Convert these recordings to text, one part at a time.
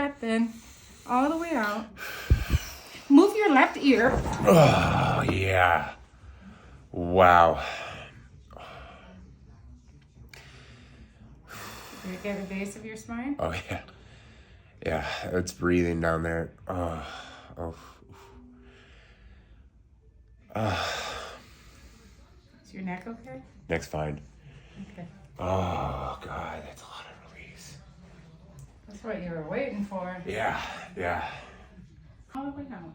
Breath in, all the way out. Move your left ear. Oh, yeah. Wow. You get the base of your spine. Oh, yeah. Yeah, it's breathing down there. Is your neck okay? Neck's fine. Okay. Oh, God, that's a lot of release. That's what you were waiting for. Yeah. All the way down.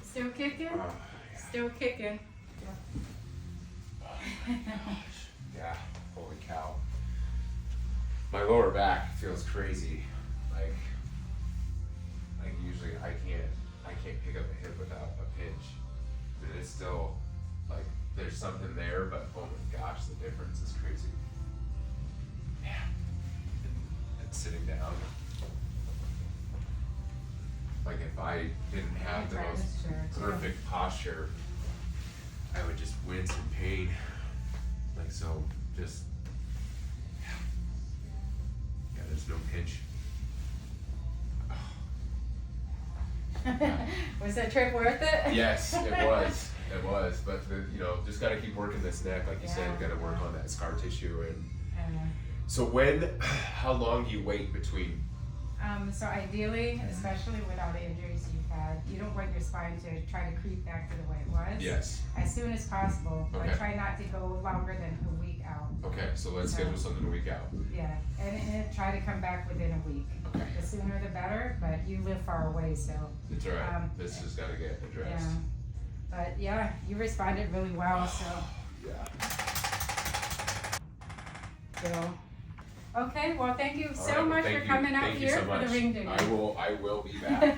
Still kicking? Still kicking. Yeah, holy cow. My lower back feels crazy. Like usually I can't pick up a hip without a pinch. But it's still like there's something there, but oh my gosh, the difference is crazy. Yeah. And sitting down. Like if I didn't have the most perfect posture, I would just wince in pain. Like so, just yeah, there's no pinch. Was that trip worth it? Yes, it was. But just gotta keep working this neck, like you said. Gotta work on that scar tissue. And so how long do you wait between? So ideally, especially with all the injuries you've had, you don't want your spine to try to creep back to the way it was. Yes. As soon as possible, but Okay. try not to go longer than a week out. Okay, so let's schedule something a week out. Yeah, and try to come back within a week. Okay. The sooner the better, but you live far away, so. It's all right. This has got to get addressed. Yeah. But yeah, you responded really well, so. Yeah. So. Okay, well, thank you All so right, much thank for you. coming out Thank you here so for the much. ring dinner. I will be back.